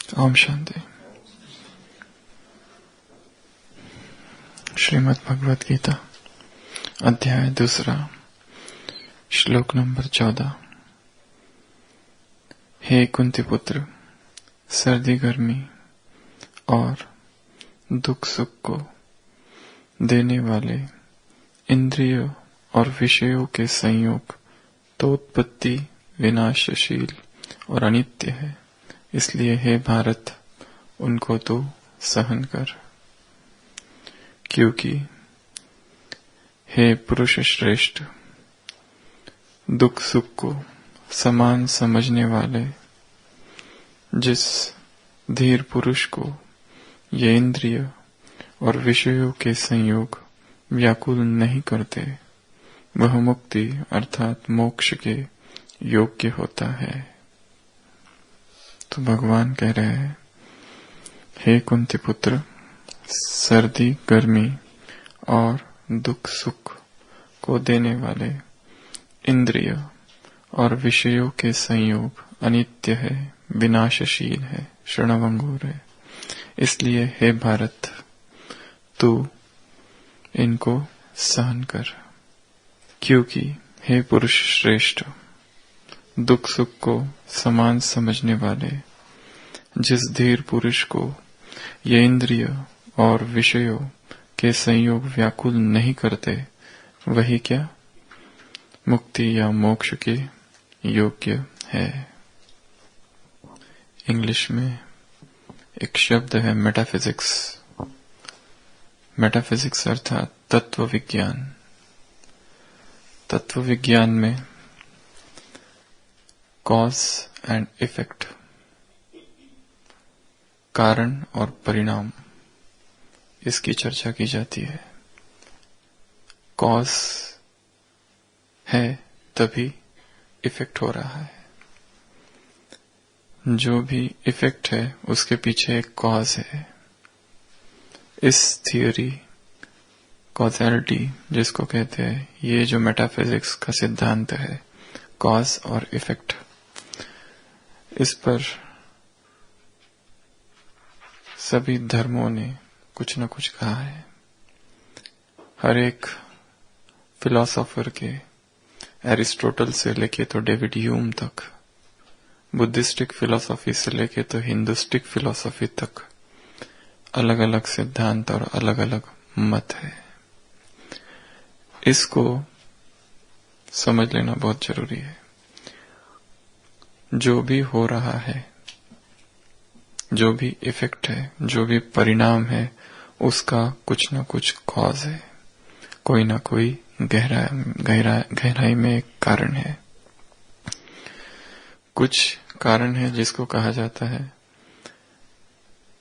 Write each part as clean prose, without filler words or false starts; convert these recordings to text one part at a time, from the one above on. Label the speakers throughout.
Speaker 1: ओम शांति। श्रीमद् भगवत गीता अध्याय 2 श्लोक नंबर 14। हे कुंती पुत्र, सर्दी गर्मी और दुख सुख को देने वाले इंद्रिय और विषयों के संयोग तो उत्पत्ति विनाशशील और अनित्य है, इसलिए हे भारत, उनको तो सहन कर। क्योंकि हे पुरुष श्रेष्ठ, दुख सुख को समान समझने वाले जिस धीर पुरुष को ये इंद्रिय और विषयों के संयोग व्याकुल नहीं करते, वह मुक्ति अर्थात मोक्ष के योग्य होता है। तो भगवान कह रहे हैं, हे कुंती पुत्र, सर्दी गर्मी और दुख सुख को देने वाले इंद्रिय और विषयों के संयोग अनित्य है, विनाशशील है, क्षणभंगुर है। इसलिए हे भारत, तू इनको सहन कर। क्योंकि हे पुरुष श्रेष्ठ, दुख सुख को समान समझने वाले जिस धीर पुरुष को ये इंद्रिय और विषयों के संयोग व्याकुल नहीं करते, वही क्या मुक्ति या मोक्ष के योग्य है। इंग्लिश में एक शब्द है मेटाफिजिक्स। मेटाफिजिक्स अर्थात तत्व विज्ञान। तत्व विज्ञान में कॉज एंड इफेक्ट, कारण और परिणाम, इसकी चर्चा की जाती है। कॉज है तभी इफेक्ट हो रहा है। जो भी इफेक्ट है उसके पीछे एक कॉज है। इस थियोरी कॉजैलिटी जिसको कहते हैं, ये जो मेटाफिजिक्स का सिद्धांत है, कॉज और इफेक्ट, इस पर सभी धर्मों ने कुछ न कुछ कहा है। हर एक फिलोसोफर के, एरिस्टोटल से लेके तो डेविड ह्यूम तक, बुद्धिस्टिक फिलोसॉफी से लेके तो हिंदुस्टिक फिलोसॉफी तक, अलग अलग सिद्धांत और अलग अलग मत है। इसको समझ लेना बहुत जरूरी है। जो भी हो रहा है, जो भी इफेक्ट है, जो भी परिणाम है, उसका कुछ न कुछ कॉज है, कोई ना कोई गहराई में एक कारण है। कुछ कारण है जिसको कहा जाता है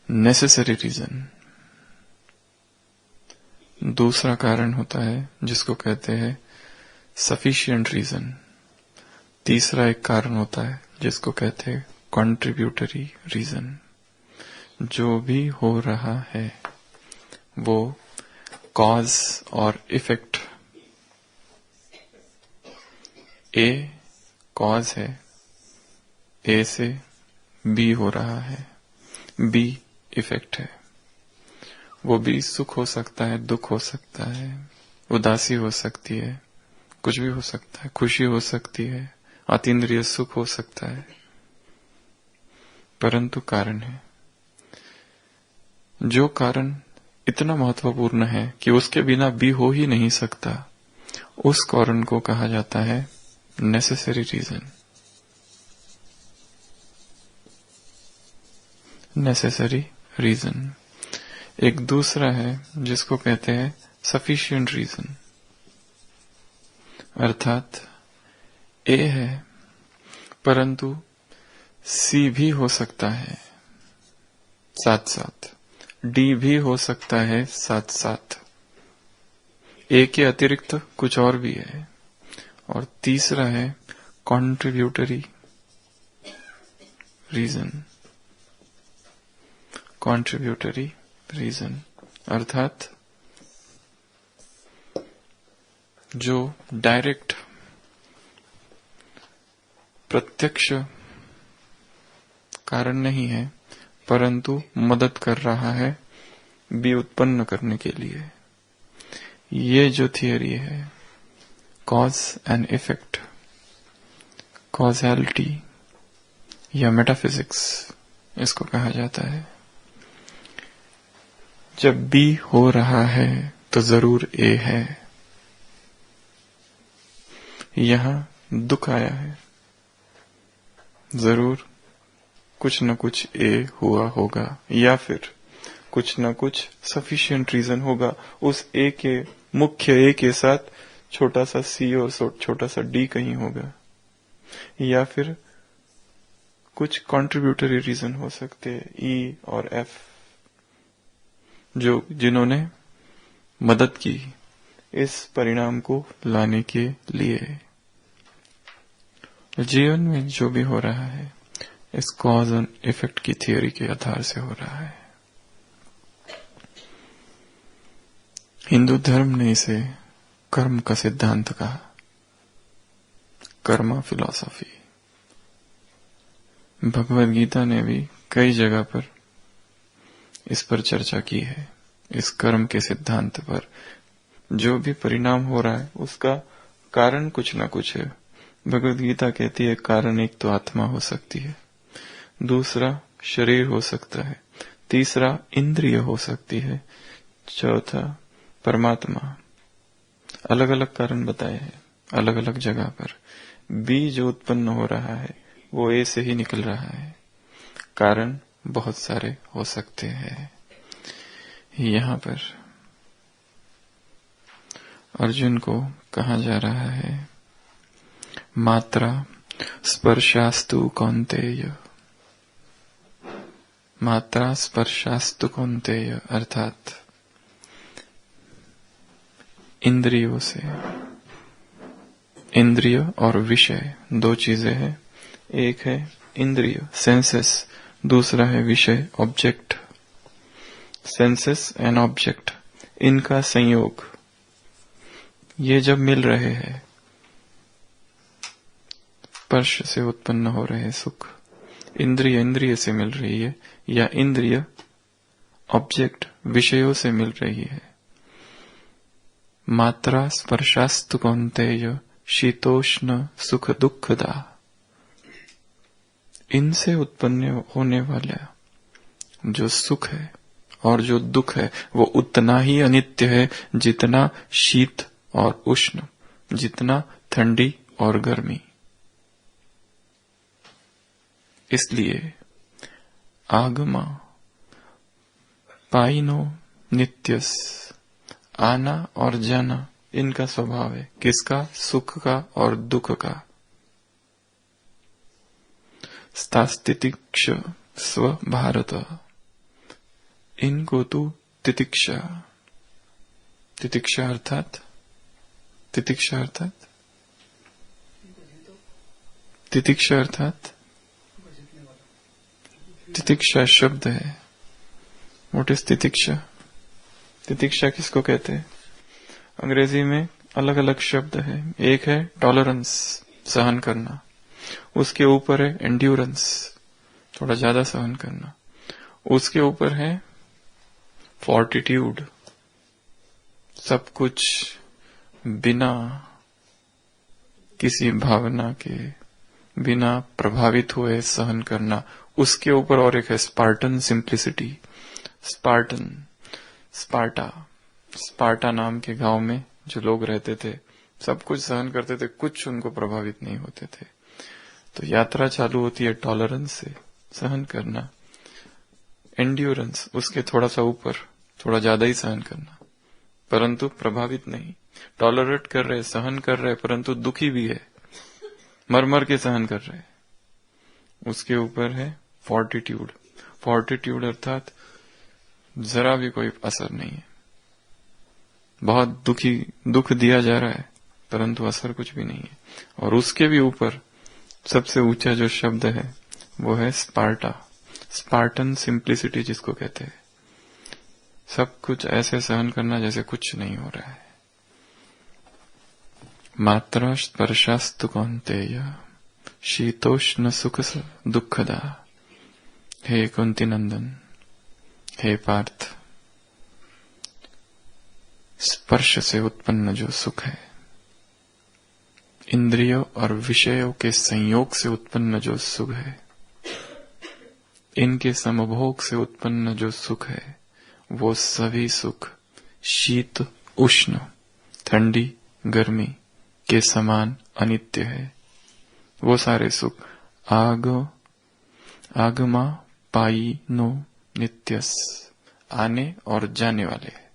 Speaker 1: नेसेसरी रीजन। दूसरा कारण होता है जिसको कहते हैं सफिशिएंट रीजन। तीसरा एक कारण होता है जिसको कहते हैं कंट्रीब्यूटरी रीजन। जो भी हो रहा है वो कॉज और इफेक्ट। ए कॉज है, ए से बी हो रहा है, बी इफेक्ट है। वो भी सुख हो सकता है, दुख हो सकता है, उदासी हो सकती है, कुछ भी हो सकता है, खुशी हो सकती है, अतीन्द्रिय सुख हो सकता है, परंतु कारण है। जो कारण इतना महत्वपूर्ण है कि उसके बिना भी हो ही नहीं सकता, उस कारण को कहा जाता है नेसेसरी रीजन। Necessary reason. एक दूसरा है जिसको कहते हैं सफिशिएंट रीजन। अर्थात ए है परंतु सी भी हो सकता है साथ साथ, डी भी हो सकता है साथ साथ, ए के अतिरिक्त कुछ और भी है। और तीसरा है कंट्रीब्यूटरी रीजन। कंट्रीब्यूटरी रीजन अर्थात जो डायरेक्ट प्रत्यक्ष कारण नहीं है, परंतु मदद कर रहा है बी उत्पन्न करने के लिए। ये जो थियरी है कॉज एंड इफेक्ट, कॉजैलिटी या मेटाफिजिक्स इसको कहा जाता है। जब बी हो रहा है तो जरूर ए है। यहां दुख आया है, जरूर कुछ न कुछ ए हुआ होगा, या फिर कुछ न कुछ सफिशिएंट रीजन होगा उस ए के, मुख्य ए के साथ छोटा सा सी और छोटा सा डी कहीं होगा, या फिर कुछ कंट्रीब्यूटरी रीजन हो सकते हैं ई और एफ, जिन्होंने मदद की इस परिणाम को लाने के लिए। जीवन में जो भी हो रहा है इस कॉज एंड इफेक्ट की थियोरी के आधार से हो रहा है। हिंदू धर्म ने इसे कर्म का सिद्धांत कहा, कर्मा फिलॉसफी। भगवद गीता ने भी कई जगह पर इस पर चर्चा की है, इस कर्म के सिद्धांत पर। जो भी परिणाम हो रहा है उसका कारण कुछ ना कुछ है। भगवद गीता कहती है कारण एक तो आत्मा हो सकती है, दूसरा शरीर हो सकता है, तीसरा इंद्रिय हो सकती है, चौथा परमात्मा। अलग अलग कारण बताए हैं अलग अलग जगह पर। बी जो उत्पन्न हो रहा है वो ए से ही निकल रहा है। कारण बहुत सारे हो सकते हैं। यहाँ पर अर्जुन को कहा जा रहा है मात्रा स्पर्शास्तु कौन्तेय, मात्रा स्पर्शास्तु कौन्तेय अर्थात इंद्रियों से, इंद्रिय और विषय दो चीजें हैं। एक है इंद्रिय सेंसेस, दूसरा है विषय ऑब्जेक्ट। सेंसेस एंड ऑब्जेक्ट, इनका संयोग, ये जब मिल रहे हैं, स्पर्श से उत्पन्न हो रहे हैं सुख, इंद्रिय इंद्रिय से मिल रही है, या इंद्रिय ऑब्जेक्ट विषयों से मिल रही है। मात्रा स्पर्शास्तु कौन्तेय शीतोष्ण सुख दुखदा, इनसे उत्पन्न होने वाला जो सुख है और जो दुख है वो उतना ही अनित्य है जितना शीत और उष्ण, जितना ठंडी और गर्मी। इसलिए आगमा पाइनो नित्यस, आना और जाना इनका स्वभाव है। किसका? सुख का और दुख का। स्थितिक्ष स्व भारत, इनको तू तितिक्षा, तितिक्षा अर्थात तितिक्षा अर्थात तितिक्षा अर्थात तितिक्षा शब्द है। व्हाट इज तितिक्षा? तितिक्षा किसको कहते हैं? अंग्रेजी में अलग अलग शब्द है। एक है टॉलरेंस, सहन करना, उसके ऊपर है एंड्योरेंस, थोड़ा ज्यादा सहन करना, उसके ऊपर है फोर्टिट्यूड, सब कुछ बिना किसी भावना के, बिना प्रभावित हुए सहन करना। उसके ऊपर और एक है Spartan simplicity, Spartan, Sparta, Sparta नाम के गांव में जो लोग रहते थे सब कुछ सहन करते थे, कुछ उनको प्रभावित नहीं होते थे। तो यात्रा चालू होती है टॉलरेंस से, सहन करना, एंड्योरेंस उसके थोड़ा सा ऊपर, थोड़ा ज्यादा ही सहन करना, परंतु प्रभावित नहीं। टॉलरेट कर रहे, सहन कर रहे, परंतु दुखी भी है, मर मर के सहन कर रहे। उसके ऊपर है फोर्टिट्यूड, फोर्टिट्यूड अर्थात जरा भी कोई असर नहीं है, बहुत दुख दिया जा रहा है परंतु असर कुछ भी नहीं है। और उसके भी ऊपर सबसे ऊंचा जो शब्द है वो है स्पार्टा, स्पार्टन सिंप्लिसिटी जिसको कहते हैं। सब कुछ ऐसे सहन करना जैसे कुछ नहीं हो रहा है। मात्रा स्पर्शास्तु कौन्तेय शीतोष्ण सुख दुखदा, हे कुंती नंदन, हे पार्थ, स्पर्श से उत्पन्न जो सुख है, इंद्रियों और विषयों के संयोग से उत्पन्न जो सुख है, इनके समभोग से उत्पन्न जो सुख है, वो सभी सुख शीत उष्ण, ठंडी गर्मी के समान अनित्य है। वो सारे सुख आगमा पाई नो नित्यस, आने और जाने वाले हैं।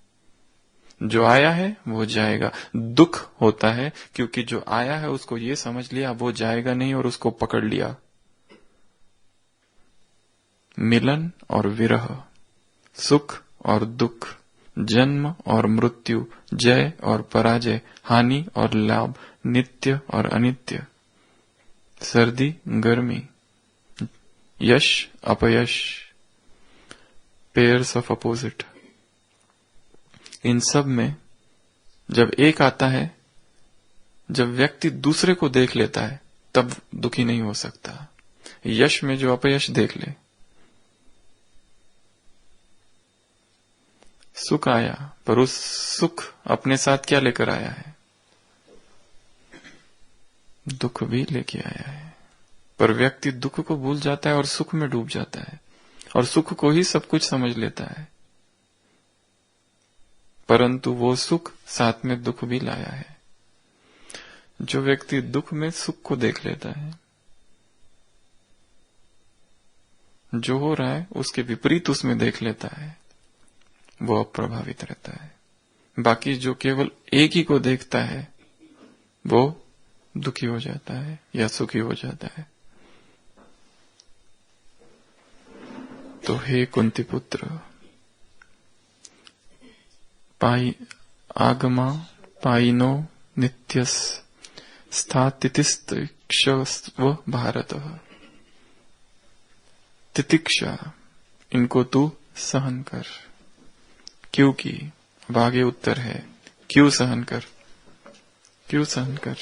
Speaker 1: जो आया है वो जाएगा। दुख होता है क्योंकि जो आया है उसको ये समझ लिया वो जाएगा नहीं और उसको पकड़ लिया। मिलन और विरह, सुख और दुख, जन्म और मृत्यु, जय और पराजय, हानि और लाभ, नित्य और अनित्य, सर्दी गर्मी, यश अपयश, पेयर्स ऑफ अपोजिट, इन सब में जब एक आता है, जब व्यक्ति दूसरे को देख लेता है तब दुखी नहीं हो सकता। यश में जो अपयश देख ले, सुख आया पर उस सुख अपने साथ क्या लेकर आया है? दुख भी लेके आया है। पर व्यक्ति दुख को भूल जाता है और सुख में डूब जाता है और सुख को ही सब कुछ समझ लेता है, परंतु वो सुख साथ में दुख भी लाया है। जो व्यक्ति दुख में सुख को देख लेता है, जो हो रहा है उसके विपरीत उसमें देख लेता है, वो अप्रभावित रहता है। बाकी जो केवल एक ही को देखता है वो दुखी हो जाता है या सुखी हो जाता है। तो हे कुंती पुत्र, आगमा पाइनो नित्यस स्थातितिस्तिक्षस्व भारत, तितिक्षा इनको तू सहन कर, क्योंकि अब आगे उत्तर है क्यों सहन कर, क्यों सहन कर।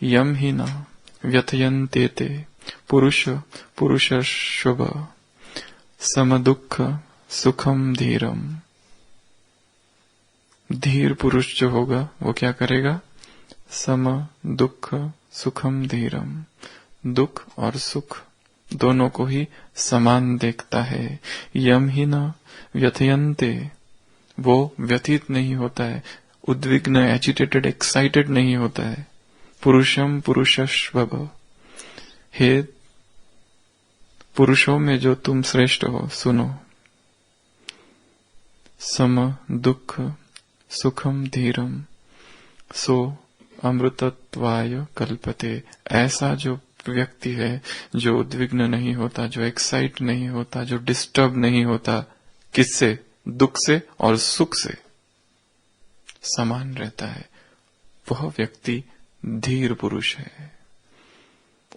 Speaker 1: यम ही न व्यथयन्ते ते पुरुषशुभ समदुख सुखम धीरम। धीर पुरुष जो होगा वो क्या करेगा? सम दुख सुखम धीरम, दुख और सुख दोनों को ही समान देखता है। यम ही न व्यथयन्ते, वो व्यथित नहीं होता है, उद्विग्न एजिटेटेड एक्साइटेड नहीं होता है। पुरुषम पुरुषस्वभ, हे पुरुषों में जो तुम श्रेष्ठ हो, सुनो। सम दुख सुखम धीरम सो अमृतत्वाय कल्पते। ऐसा जो व्यक्ति है जो उद्विग्न नहीं होता, जो एक्साइट नहीं होता, जो डिस्टर्ब नहीं होता, किससे? दुख से और सुख से समान रहता है, वह व्यक्ति धीर पुरुष है।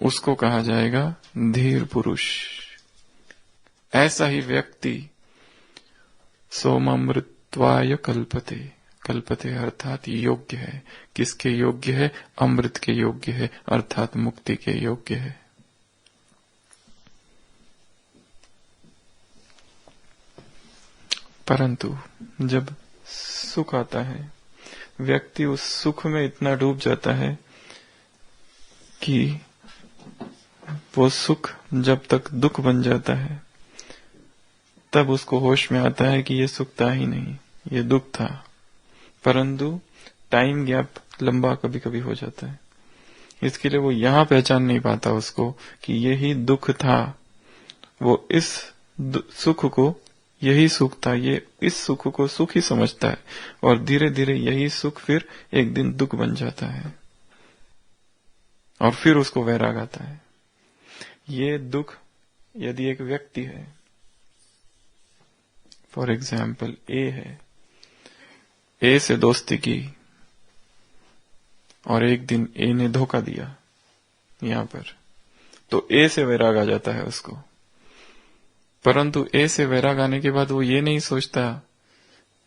Speaker 1: उसको कहा जाएगा धीर पुरुष। ऐसा ही व्यक्ति सोमामृतत्वाय कल्पते, कल्पते अर्थात योग्य है। किसके योग्य है? अमृत के योग्य है, अर्थात मुक्ति के योग्य है। परंतु जब सुख आता है, व्यक्ति उस सुख में इतना डूब जाता है कि वो सुख जब तक दुख बन जाता है तब उसको होश में आता है कि ये सुख था ही नहीं, ये दुख था। परंतु टाइम गैप लंबा कभी कभी हो जाता है, इसके लिए वो यहां पहचान नहीं पाता उसको कि यही दुख था। वो इस सुख को यही सुख था, ये इस सुख को सुख ही समझता है और धीरे धीरे यही सुख फिर एक दिन दुख बन जाता है और फिर उसको वैराग आता है। ये दुख यदि एक व्यक्ति है, फॉर एग्जाम्पल ए है, ए से दोस्ती की और एक दिन ए ने धोखा दिया यहां पर, तो ए से वैराग आ जाता है उसको। परंतु ए से वैराग आने के बाद वो ये नहीं सोचता,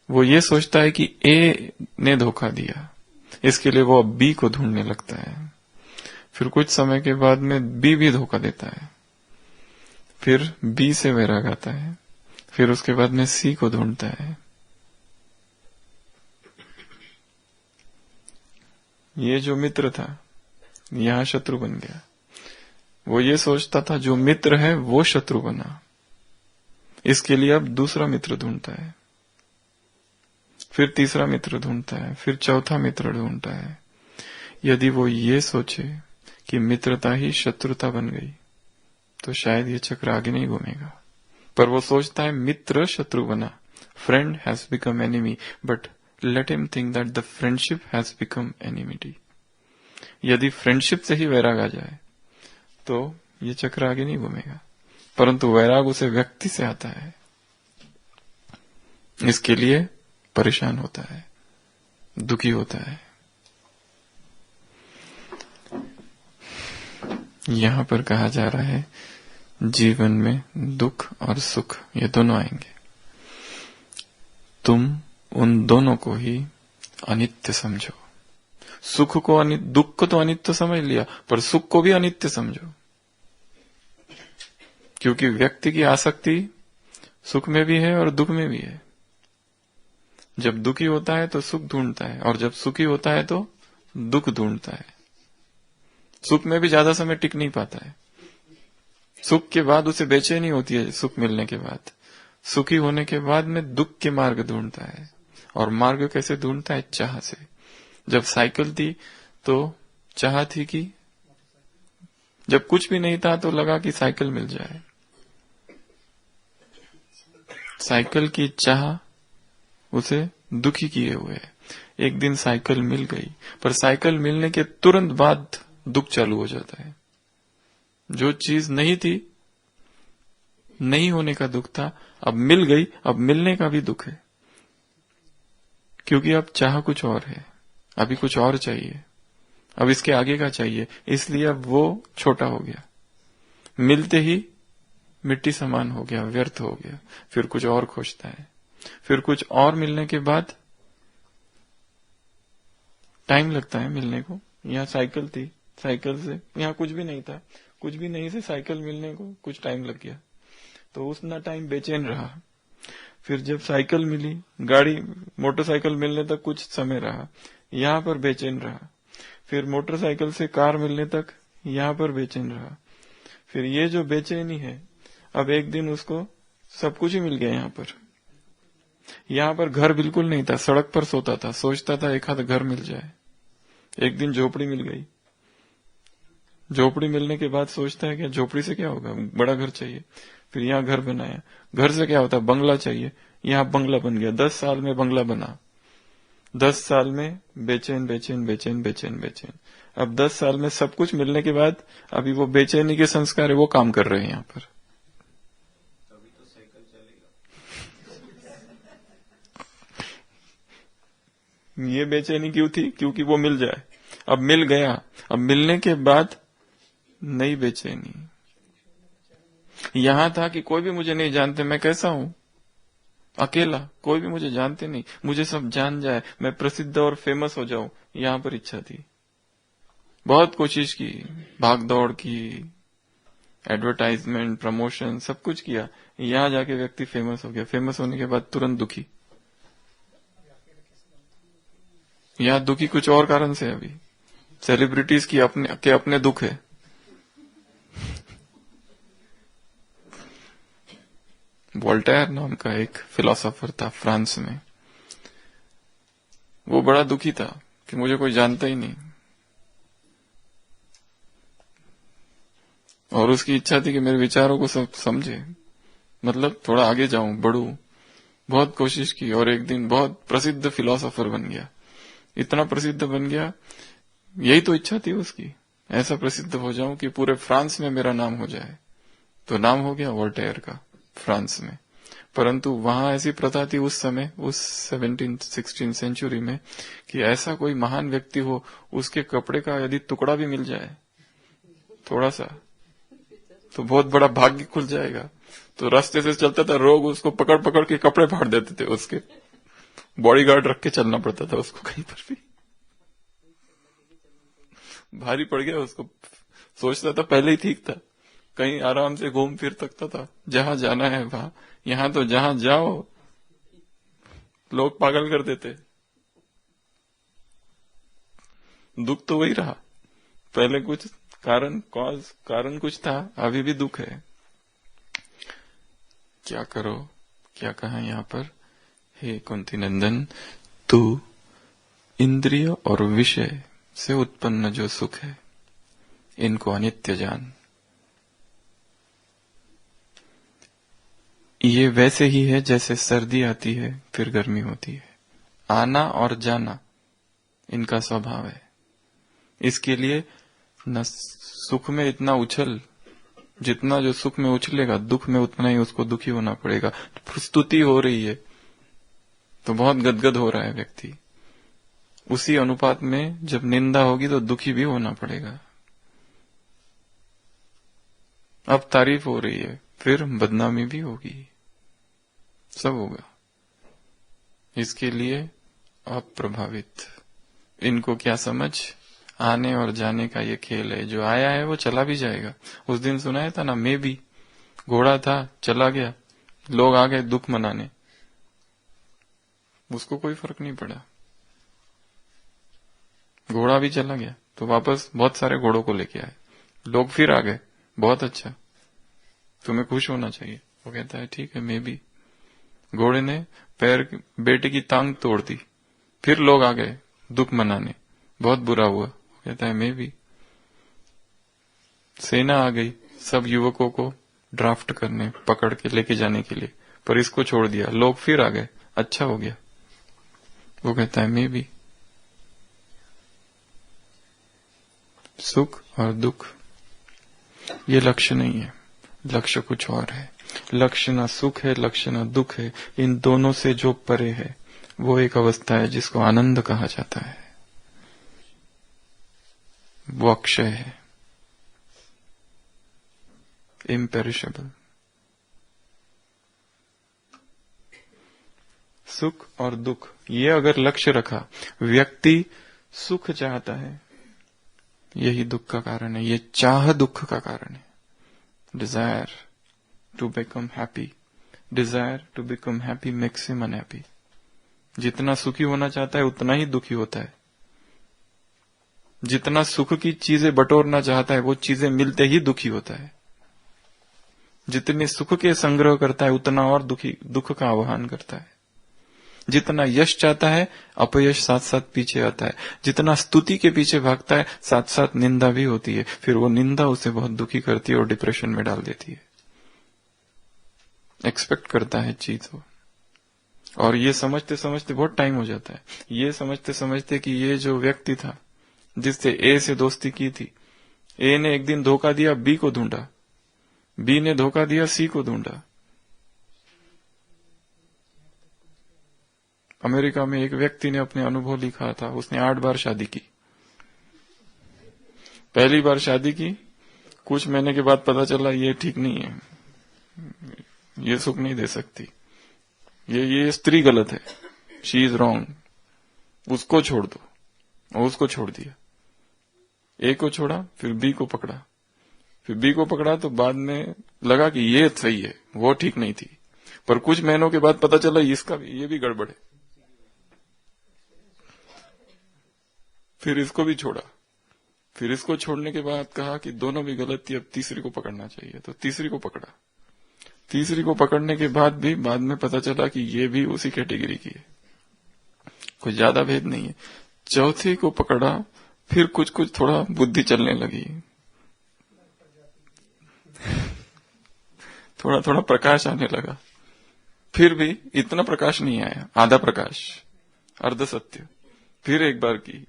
Speaker 1: वो ये सोचता है कि ए ने धोखा दिया, इसके लिए वो अब बी को ढूंढने लगता है। फिर कुछ समय के बाद में बी भी धोखा देता है, फिर बी से वैराग आता है, फिर उसके बाद में सी को ढूंढता है। ये जो मित्र था यहां शत्रु बन गया। वो ये सोचता था जो मित्र है वो शत्रु बना, इसके लिए अब दूसरा मित्र ढूंढता है, फिर तीसरा मित्र ढूंढता है, फिर चौथा मित्र ढूंढता है। यदि वो ये सोचे कि मित्रता ही शत्रुता बन गई तो शायद ये चक्र आगे नहीं घूमेगा। पर वो सोचता है मित्र शत्रु बना, friend has become enemy, but let him think that the friendship has become enmity. यदि फ्रेंडशिप से ही वैराग आ जाए तो ये चक्र आगे नहीं घूमेगा, परंतु वैराग उसे व्यक्ति से आता है, इसके लिए परेशान होता है, दुखी होता है। यहां पर कहा जा रहा है जीवन में दुख और सुख ये दोनों आएंगे, तुम उन दोनों को ही अनित्य समझो। सुख को दुख को तो अनित्य समझ लिया, पर सुख को भी अनित्य समझो, क्योंकि व्यक्ति की आसक्ति सुख में भी है और दुख में भी है। जब दुखी होता है तो सुख ढूंढता है, और जब सुखी होता है तो दुख ढूंढता है। सुख में भी ज्यादा समय टिक नहीं पाता है, सुख के बाद उसे बेचैनी होती है। सुख मिलने के बाद, सुखी होने के बाद में दुख के मार्ग ढूंढता है, और मार्ग कैसे ढूंढता है? चाह से। जब साइकिल थी तो चाह थी कि जब कुछ भी नहीं था तो लगा कि साइकिल मिल जाए, साइकिल की चाह उसे दुखी किए हुए है। एक दिन साइकिल मिल गई, पर साइकिल मिलने के तुरंत बाद दुख चालू हो जाता है। जो चीज नहीं थी, नहीं होने का दुख था, अब मिल गई, अब मिलने का भी दुख है, क्योंकि अब चाह कुछ और है, अभी कुछ और चाहिए, अब इसके आगे का चाहिए, इसलिए अब वो छोटा हो गया, मिलते ही मिट्टी समान हो गया, व्यर्थ हो गया। फिर कुछ और खोजता है, फिर कुछ और मिलने के बाद टाइम लगता है मिलने को। यहाँ साइकिल थी, साइकिल से यहाँ कुछ भी नहीं था, कुछ भी नहीं से साइकिल मिलने को कुछ टाइम लग गया, तो उतना टाइम बेचैन रहा। फिर जब साइकिल मिली, गाड़ी मोटरसाइकिल मिलने तक कुछ समय रहा, यहाँ पर बेचैन रहा। फिर मोटरसाइकिल से कार मिलने तक यहाँ पर बेचैन रहा। फिर ये जो बेचैनी है, अब एक दिन उसको सब कुछ ही मिल गया। यहाँ पर घर बिल्कुल नहीं था, सड़क पर सोता था, सोचता था एक आध घर मिल जाए। एक दिन झोपड़ी मिल गई, झोपड़ी मिलने के बाद सोचता है कि झोपड़ी से क्या होगा, बड़ा घर चाहिए। फिर यहाँ घर बनाया, घर से क्या होता है, बंगला चाहिए, यहाँ बंगला बन गया। 10 साल में बंगला बना, 10 साल में बेचैन बेचैन बेचैन बेचैन बेचैन। अब 10 साल में सब कुछ मिलने के बाद अभी वो बेचैनी के संस्कार है, वो काम कर रहे हैं यहाँ पर।
Speaker 2: तभी तो साइकिल चलेगा।
Speaker 1: ये बेचैनी क्यों थी? क्योंकि वो मिल जाए। अब मिल गया, अब मिलने के बाद नई बेचैनी। यहां था कि कोई भी मुझे नहीं जानते, मैं कैसा हूं, अकेला, कोई भी मुझे जानते नहीं, मुझे सब जान जाए, मैं प्रसिद्ध और फेमस हो जाऊं। यहां पर इच्छा थी, बहुत कोशिश की, भाग दौड़ की, एडवर्टाइजमेंट, प्रमोशन, सब कुछ किया। यहां जाके व्यक्ति फेमस हो गया, फेमस होने के बाद तुरंत दुखी। यहां दुखी कुछ और कारण से, अभी सेलिब्रिटीज की अपने दुख है। वोल्टेयर नाम का एक फिलोसोफर था फ्रांस में, वो बड़ा दुखी था कि मुझे कोई जानता ही नहीं, और उसकी इच्छा थी कि मेरे विचारों को सब समझे, मतलब थोड़ा आगे जाऊं, बढ़ूं। बहुत कोशिश की और एक दिन बहुत प्रसिद्ध फिलोसोफर बन गया। इतना प्रसिद्ध बन गया, यही तो इच्छा थी उसकी, ऐसा प्रसिद्ध हो जाऊं कि पूरे फ्रांस में मेरा नाम हो जाए। तो नाम हो गया वोल्टेयर का फ्रांस में। परंतु वहां ऐसी प्रथा थी उस समय, उस 17th-16th सेंचुरी में, कि ऐसा कोई महान व्यक्ति हो, उसके कपड़े का यदि टुकड़ा भी मिल जाए थोड़ा सा, तो बहुत बड़ा भाग्य खुल जाएगा। तो रास्ते से चलता था, लोग उसको पकड़ पकड़ के कपड़े फाड़ देते थे, उसके बॉडीगार्ड रख के चलना पड़ता था उसको कहीं पर भी। भारी पड़ गया उसको, सोचता था पहले ही ठीक था, कहीं आराम से घूम फिर सकता था, जहां जाना है वहां। यहां तो जहां जाओ लोग पागल कर देते। दुख तो वही रहा, पहले कुछ कारण कुछ था, अभी भी दुख है। क्या करो, क्या कहा यहाँ पर, हे कुंती नंदन, तू इंद्रिय और विषय से उत्पन्न जो सुख है इनको अनित्य जान। ये वैसे ही है जैसे सर्दी आती है फिर गर्मी होती है, आना और जाना इनका स्वभाव है। इसके लिए न सुख में इतना उछल, जितना जो सुख में उछलेगा दुख में उतना ही उसको दुखी होना पड़ेगा। स्तुति हो रही है तो बहुत गदगद हो रहा है व्यक्ति, उसी अनुपात में जब निंदा होगी तो दुखी भी होना पड़ेगा। अब तारीफ हो रही है फिर बदनामी भी होगी, सब होगा। इसके लिए अप्रभावित, इनको क्या समझ, आने और जाने का ये खेल है। जो आया है वो चला भी जाएगा। उस दिन सुनाया था ना, मैं भी घोड़ा था चला गया, लोग आ गए दुख मनाने, उसको कोई फर्क नहीं पड़ा, घोड़ा भी चला गया तो वापस बहुत सारे घोड़ों को लेके आए, लोग फिर आ गए, बहुत अच्छा, तुम्हें खुश होना चाहिए। वो कहता है ठीक है, मैं भी। घोड़े ने बेटे की टांग तोड़ दी, फिर लोग आ गए दुख मनाने, बहुत बुरा हुआ। वो कहता है मैं भी। सेना आ गई सब युवकों को ड्राफ्ट करने, पकड़ के लेके जाने के लिए, पर इसको छोड़ दिया, लोग फिर आ गए, अच्छा हो गया। वो कहता है मैं भी। सुख और दुख ये लक्ष्य नहीं है, लक्ष्य कुछ और है। लक्ष्य ना सुख है, लक्ष्य ना दुख है, इन दोनों से जो परे है वो एक अवस्था है जिसको आनंद कहा जाता है। वो अक्षय है, इम्पेरिशेबल। सुख और दुख ये अगर लक्ष्य रखा, व्यक्ति सुख चाहता है, यही दुख का कारण है, ये चाह दुख का कारण है। Desire to become happy, desire to become happy makes him unhappy. जितना सुखी होना चाहता है उतना ही दुखी होता है। जितना सुख की चीजें बटोरना चाहता है वो चीजें मिलते ही दुखी होता है। जितने सुख के संग्रह करता है उतना और दुख का आह्वान करता है। जितना यश चाहता है अपयश साथ साथ पीछे आता है। जितना स्तुति के पीछे भागता है साथ साथ निंदा भी होती है, फिर वो निंदा उसे बहुत दुखी करती है और डिप्रेशन में डाल देती है। एक्सपेक्ट करता है चीज को, और ये समझते समझते बहुत टाइम हो जाता है। ये समझते समझते कि ये जो व्यक्ति था जिससे ए से दोस्ती की थी, ए ने एक दिन धोखा दिया, बी को ढूंढा, बी ने धोखा दिया, सी को ढूंढा। अमेरिका में एक व्यक्ति ने अपने अनुभव लिखा था, उसने 8 बार शादी की। पहली बार शादी की, कुछ महीने के बाद पता चला ये ठीक नहीं है, ये सुख नहीं दे सकती, ये स्त्री गलत है, शी इज रॉन्ग, उसको छोड़ दो, और उसको छोड़ दिया। ए को छोड़ा, फिर बी को पकड़ा, फिर बी को पकड़ा तो बाद में लगा कि ये सही है, वो ठीक नहीं थी, पर कुछ महीनों के बाद पता चला इसका ये भी गड़बड़ है, फिर इसको भी छोड़ा। फिर इसको छोड़ने के बाद कहा कि दोनों भी गलत थी, अब तीसरी को पकड़ना चाहिए, तो तीसरी को पकड़ा। तीसरी को पकड़ने के बाद भी बाद में पता चला कि ये भी उसी कैटेगरी की है, कोई ज्यादा भेद नहीं है। चौथी को पकड़ा, फिर कुछ कुछ थोड़ा बुद्धि चलने लगी, थोड़ा थोड़ा प्रकाश आने लगा, फिर भी इतना प्रकाश नहीं आया, आधा प्रकाश, अर्ध सत्य। फिर एक बार की,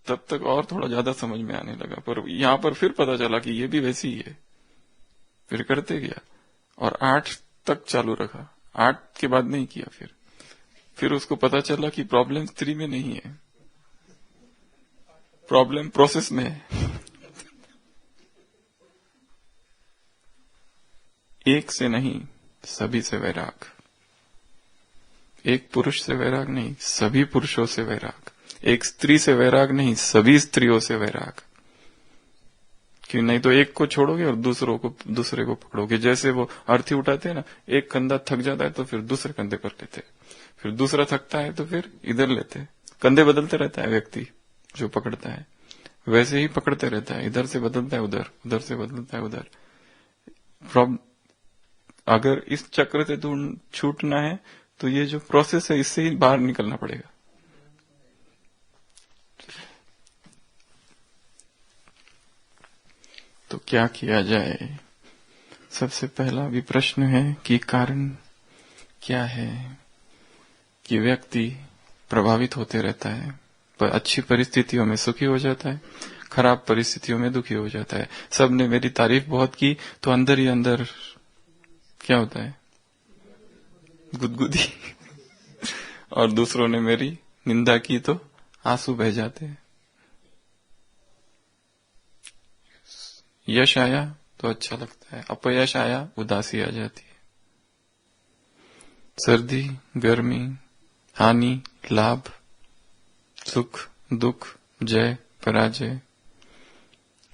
Speaker 1: तब तक और थोड़ा ज्यादा समझ में आने लगा, पर यहां पर फिर पता चला कि ये भी वैसी ही है। फिर करते गया और 8 तक चालू रखा, 8 के बाद नहीं किया। फिर उसको पता चला कि प्रॉब्लम स्त्री में नहीं है, प्रॉब्लम प्रोसेस में है। एक से नहीं, सभी से वैराग। एक पुरुष से वैराग नहीं, सभी पुरुषों से वैराग। एक स्त्री से वैराग नहीं, सभी स्त्रियों से वैराग। कि नहीं तो एक को छोड़ोगे और दूसरे को पकड़ोगे। जैसे वो अर्थी उठाते हैं ना, एक कंधा थक जाता है तो फिर दूसरे कंधे पर लेते हैं, फिर दूसरा थकता है तो फिर इधर लेते हैं। कंधे बदलते रहता है व्यक्ति जो पकड़ता है, वैसे ही पकड़ते रहता है, इधर से बदलता है उधर, उधर से बदलता है उधर। अगर इस चक्र से छूटना है तो ये जो प्रोसेस है इससे ही बाहर निकलना पड़ेगा। तो क्या किया जाए? सबसे पहला भी प्रश्न है कि कारण क्या है कि व्यक्ति प्रभावित होते रहता है, पर अच्छी परिस्थितियों में सुखी हो जाता है, खराब परिस्थितियों में दुखी हो जाता है। सबने मेरी तारीफ बहुत की तो अंदर ही अंदर क्या होता है? गुदगुदी। और दूसरों ने मेरी निंदा की तो आंसू बह जाते हैं। यश आया तो अच्छा लगता है, अपयश आया उदासी आ जाती है। सर्दी, गर्मी, हानि, लाभ, सुख, दुख, जय, पराजय,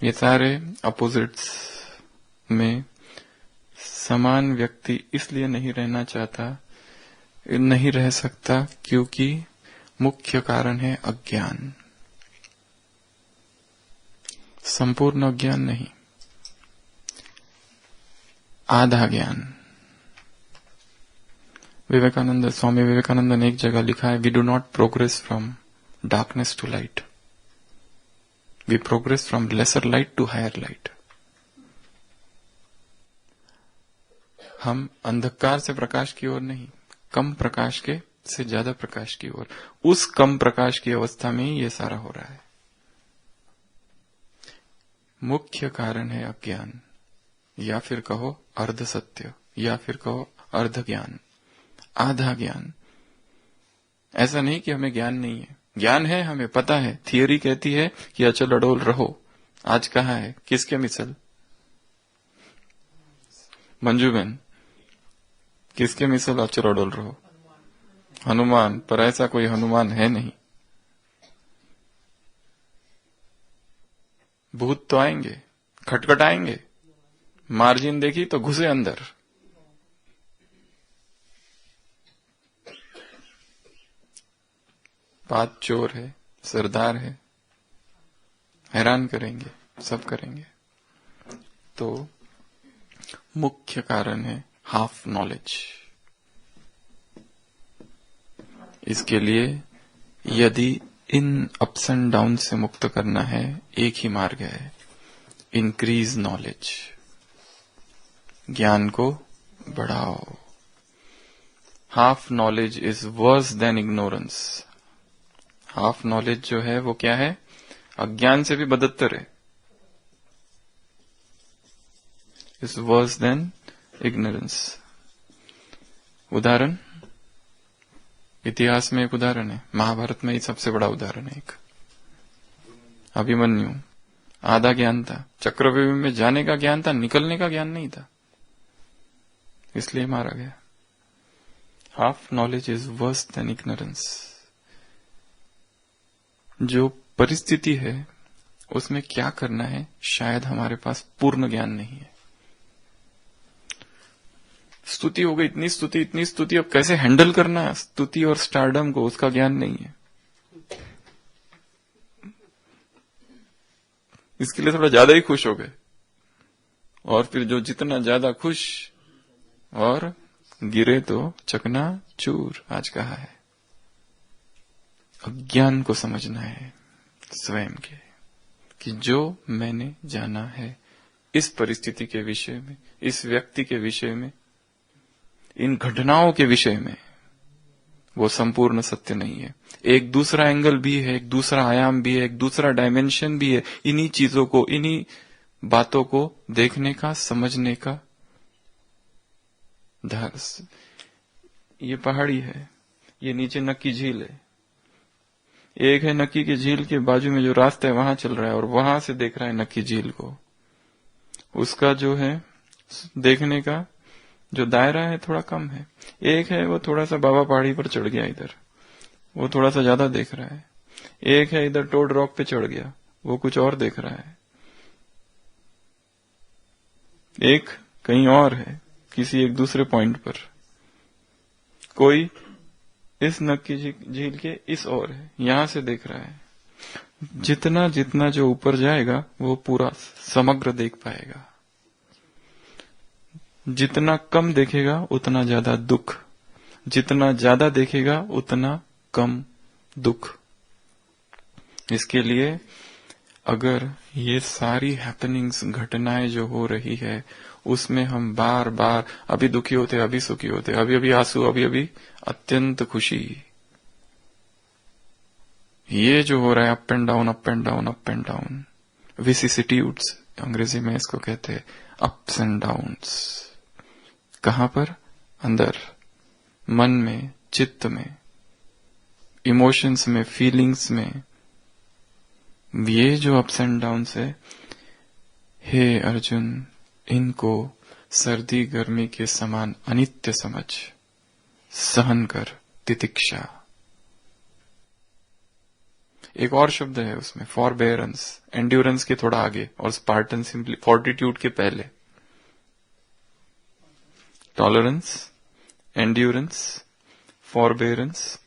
Speaker 1: ये सारे अपोजिट्स में समान व्यक्ति इसलिए नहीं रहना चाहता, नहीं रह सकता, क्योंकि मुख्य कारण है अज्ञान। संपूर्ण अज्ञान नहीं, आधा ज्ञान। स्वामी विवेकानंद ने एक जगह लिखा है, we do not progress from darkness to light, we progress from lesser light to higher light. हम अंधकार से प्रकाश की ओर नहीं, कम प्रकाश के से ज्यादा प्रकाश की ओर, उस कम प्रकाश की अवस्था में ही ये सारा हो रहा है। मुख्य कारण है अज्ञान, या फिर कहो अर्ध सत्य, या फिर कहो अर्ध ज्ञान, आधा ज्ञान। ऐसा नहीं कि हमें ज्ञान नहीं है, ज्ञान है, हमें पता है। थियरी कहती है कि अचल अडोल रहो। आज कहाँ है, किसके मिसल? मंजू बहन, किसके मिसल अचल अडोल रहो? हनुमान। पर ऐसा कोई हनुमान है नहीं। भूत तो आएंगे, खटखटाएंगे, मार्जिन देखी तो घुसे अंदर। बात चोर है, सरदार है, हैरान करेंगे, सब करेंगे। तो मुख्य कारण है हाफ नॉलेज। इसके लिए यदि इन अप्स एंड डाउन से मुक्त करना है, एक ही मार्ग है, इंक्रीज नॉलेज। ज्ञान को बढ़ाओ। Half knowledge is worse than ignorance. Half knowledge जो है वो क्या है? अज्ञान से भी बदतर है। Is worse than ignorance. उदाहरण, इतिहास में एक उदाहरण है, महाभारत में ही सबसे बड़ा उदाहरण है एक। अभिमन्यु, आधा ज्ञान था, चक्रव्यूह में जाने का ज्ञान था, निकलने का ज्ञान नहीं था, इसलिए मारा गया। Half knowledge is worse than ignorance. जो परिस्थिति है उसमें क्या करना है, शायद हमारे पास पूर्ण ज्ञान नहीं है। स्तुति हो गई, इतनी स्तुति, अब कैसे हैंडल करना है स्तुति और स्टारडम को, उसका ज्ञान नहीं है। इसके लिए थोड़ा ज्यादा ही खुश हो गए, और फिर जो जितना ज्यादा खुश और गिरे तो चकना चूर। आज कहा है अज्ञान को समझना है स्वयं के, कि जो मैंने जाना है इस परिस्थिति के विषय में, इस व्यक्ति के विषय में, इन घटनाओं के विषय में, वो संपूर्ण सत्य नहीं है। एक दूसरा एंगल भी है, एक दूसरा आयाम भी है, एक दूसरा डायमेंशन भी है। इन्हीं चीजों को, इन्हीं बातों को देखने का, समझने का। ये पहाड़ी है, ये नीचे नक्की झील है। एक है नक्की की झील के बाजू में जो रास्ता है वहां चल रहा है, और वहां से देख रहा है नक्की झील को। उसका जो है देखने का जो दायरा है थोड़ा कम है। एक है वो थोड़ा सा बाबा पहाड़ी पर चढ़ गया, इधर वो थोड़ा सा ज्यादा देख रहा है। एक है इधर टोड रॉक पे चढ़ गया, वो कुछ और देख रहा है। एक कहीं और है, किसी एक दूसरे पॉइंट पर। कोई इस नग की झील के इस ओर है, यहां से देख रहा है। जितना जितना जो ऊपर जाएगा वो पूरा समग्र देख पाएगा। जितना कम देखेगा उतना ज्यादा दुख, जितना ज्यादा देखेगा उतना कम दुख। इसके लिए अगर ये सारी हैपनिंग्स, घटनाएं जो हो रही है, उसमें हम बार बार अभी दुखी होते, अभी सुखी होते, अभी अभी आंसू, अभी अभी अत्यंत खुशी, ये जो हो रहा है up and down, up and down, up and down, vicissitudes अंग्रेजी में इसको कहते हैं, अप्स एंड डाउन्स। कहां पर? अंदर, मन में, चित्त में, इमोशंस में, फीलिंग्स में। ये जो अप्स एंड डाउन्स है, हे अर्जुन, इनको सर्दी गर्मी के समान अनित्य समझ, सहन कर, तितिक्षा। एक और शब्द है उसमें, फॉरबेरेंस, एंड्योरेंस के थोड़ा आगे, और स्पार्टन सिंपली फोर्टिट्यूड के पहले। टॉलरेंस, एंड्योरेंस, फॉरबेरेंस,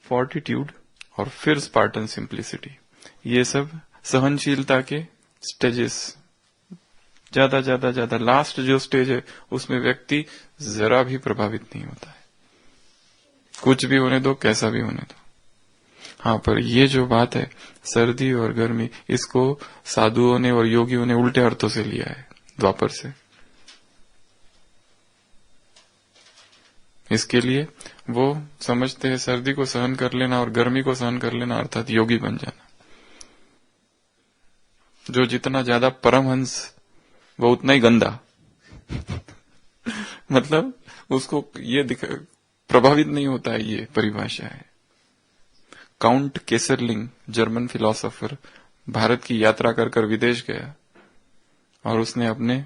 Speaker 1: फोर्टिट्यूड, और फिर स्पार्टन सिंप्लिसिटी। ये सब सहनशीलता के स्टेजेस। ज्यादा ज्यादा ज्यादा लास्ट जो स्टेज है, उसमें व्यक्ति जरा भी प्रभावित नहीं होता है। कुछ भी होने दो, कैसा भी होने दो। हाँ, पर ये जो बात है सर्दी और गर्मी, इसको साधुओं ने और योगियों ने उल्टे अर्थों से लिया है, द्वापर से। इसके लिए वो समझते हैं सर्दी को सहन कर लेना और गर्मी को सहन कर लेना अर्थात योगी बन जाना। जो जितना ज्यादा परमहंस, वो उतना ही गंदा। मतलब उसको ये प्रभावित नहीं होता है, ये परिभाषा है। Count Keyserling, German philosopher, Bharat की यात्रा कर कर विदेश गया, और उसने अपने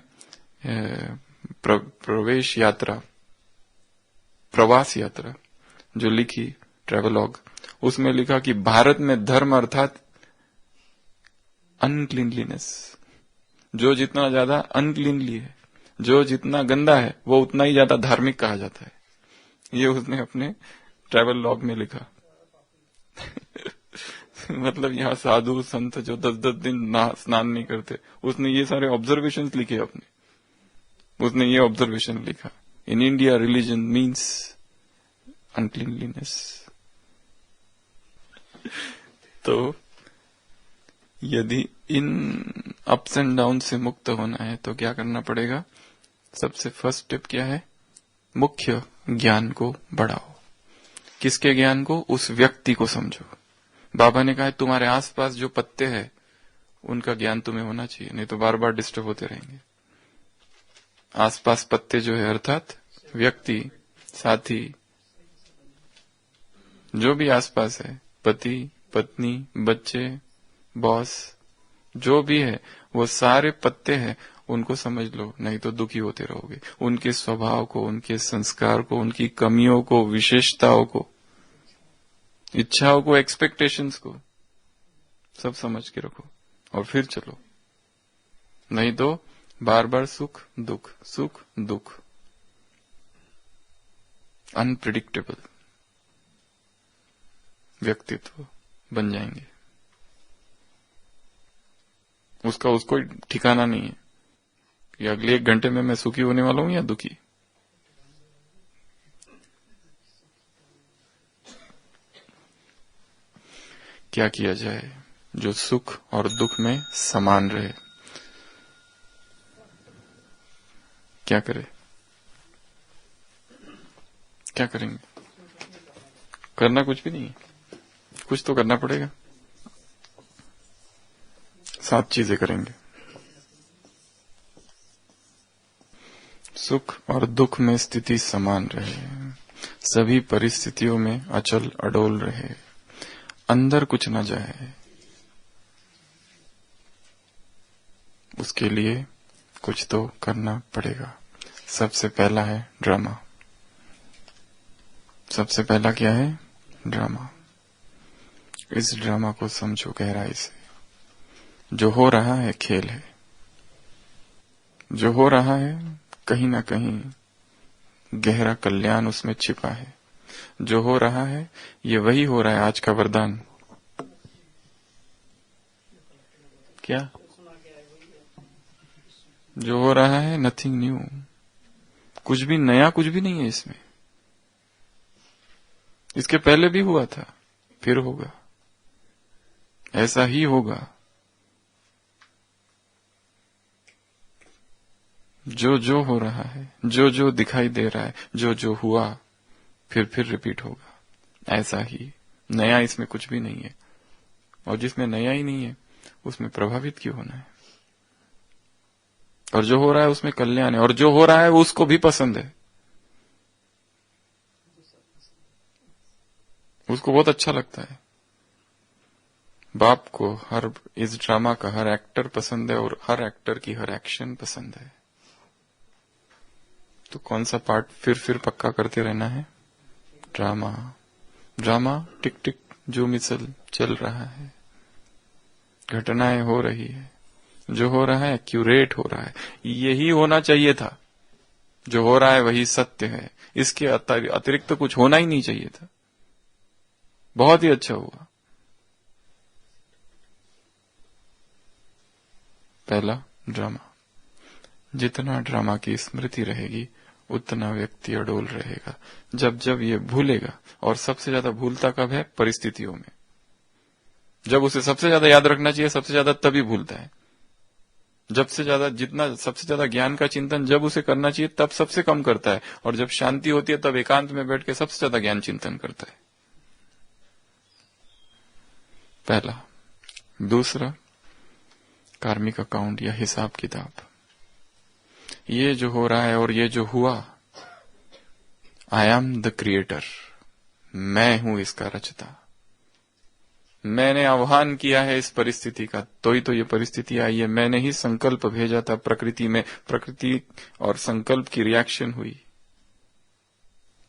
Speaker 1: प्रवेश यात्रा, प्रवास यात्रा जो लिखी, ट्रेवलॉग, उसमें लिखा कि भारत में धर्म अर्थात अनक्लीनलीनेस। जो जितना ज्यादा अनक्लीनली है, जो जितना गंदा है, वो उतना ही ज्यादा धार्मिक कहा जाता है। ये उसने अपने ट्रैवल लॉग में लिखा। मतलब यहाँ साधु संत जो 10-10 दिन स्नान नहीं करते, उसने ये सारे ऑब्जर्वेशंस लिखे अपने। उसने ये ऑब्जर्वेशन लिखा, इन इंडिया रिलीजन मीन्स अनक्लीनलीनेस। तो यदि इन अप्स एंड डाउन से मुक्त होना है तो क्या करना पड़ेगा? सबसे फर्स्ट स्टेप क्या है? मुख्य ज्ञान को बढ़ाओ। किसके ज्ञान को? उस व्यक्ति को समझो। बाबा ने कहा तुम्हारे आसपास जो पत्ते हैं उनका ज्ञान तुम्हें होना चाहिए, नहीं तो बार बार डिस्टर्ब होते रहेंगे। आसपास पत्ते जो है अर्थात व्यक्ति, साथी, जो भी आसपास है, पति, पत्नी, बच्चे, बॉस, जो भी है, वो सारे पत्ते हैं, उनको समझ लो, नहीं तो दुखी होते रहोगे। उनके स्वभाव को, उनके संस्कार को, उनकी कमियों को, विशेषताओं को, इच्छाओं को, एक्सपेक्टेशंस को सब समझ के रखो और फिर चलो। नहीं तो बार बार सुख दुख, सुख दुख, अनप्रिडिक्टेबल व्यक्तित्व बन जाएंगे। उसका उसको ठिकाना नहीं है कि अगले 1 घंटे में मैं सुखी होने वाला हूं या दुखी। क्या किया जाए जो सुख और दुख में समान रहे? क्या करें? क्या करेंगे? करना कुछ भी नहीं है, कुछ तो करना पड़ेगा। 7 चीजें करेंगे। सुख और दुख में स्थिति समान रहे, सभी परिस्थितियों में अचल अडोल रहे, अंदर कुछ न जाए। उसके लिए कुछ तो करना पड़ेगा। सबसे पहला है ड्रामा। सबसे पहला क्या है? ड्रामा। इस ड्रामा को समझो गहराई से। जो हो रहा है खेल है, जो हो रहा है कहीं ना कहीं गहरा कल्याण उसमें छिपा है। जो हो रहा है ये वही हो रहा है आज का वरदान। क्या जो हो रहा है नथिंग न्यू, कुछ भी नया कुछ भी नहीं है इसमें। इसके पहले भी हुआ था, फिर होगा, ऐसा ही होगा। जो जो हो रहा है, जो जो दिखाई दे रहा है, जो जो हुआ फिर रिपीट होगा। ऐसा ही, नया इसमें कुछ भी नहीं है। और जिसमें नया ही नहीं है उसमें प्रभावित क्यों होना है? और जो हो रहा है उसमें कल्याण है, और जो हो रहा है वो उसको भी पसंद है, उसको बहुत अच्छा लगता है। बाप को हर इस ड्रामा का हर एक्टर पसंद है और हर एक्टर की हर एक्शन पसंद है। तो कौन सा पार्ट फिर पक्का करते रहना है? ड्रामा। ड्रामा टिक टिक जो मिसल चल रहा है, घटनाएं हो रही है, जो हो रहा है एक्यूरेट हो रहा है, यही होना चाहिए था। जो हो रहा है वही सत्य है, इसके अतिरिक्त तो कुछ होना ही नहीं चाहिए था। बहुत ही अच्छा हुआ। पहला ड्रामा। जितना ड्रामा की स्मृति रहेगी उतना व्यक्ति अडोल रहेगा। जब जब ये भूलेगा, और सबसे ज्यादा भूलता कब है? परिस्थितियों में। जब उसे सबसे ज्यादा याद रखना चाहिए सबसे ज्यादा तभी भूलता है। जब से ज्यादा जितना सबसे ज्यादा ज्ञान का चिंतन जब उसे करना चाहिए तब सबसे कम करता है, और जब शांति होती है तब एकांत में बैठ के सबसे ज्यादा ज्ञान चिंतन करता है। पहला। दूसरा, कार्मिक अकाउंट या हिसाब किताब। ये जो हो रहा है और ये जो हुआ, आई एम द क्रिएटर, मैं हूं इसका रचता। मैंने आह्वान किया है इस परिस्थिति का, तो ही तो ये परिस्थिति आई है। मैंने ही संकल्प भेजा था प्रकृति में, प्रकृति और संकल्प की रिएक्शन हुई।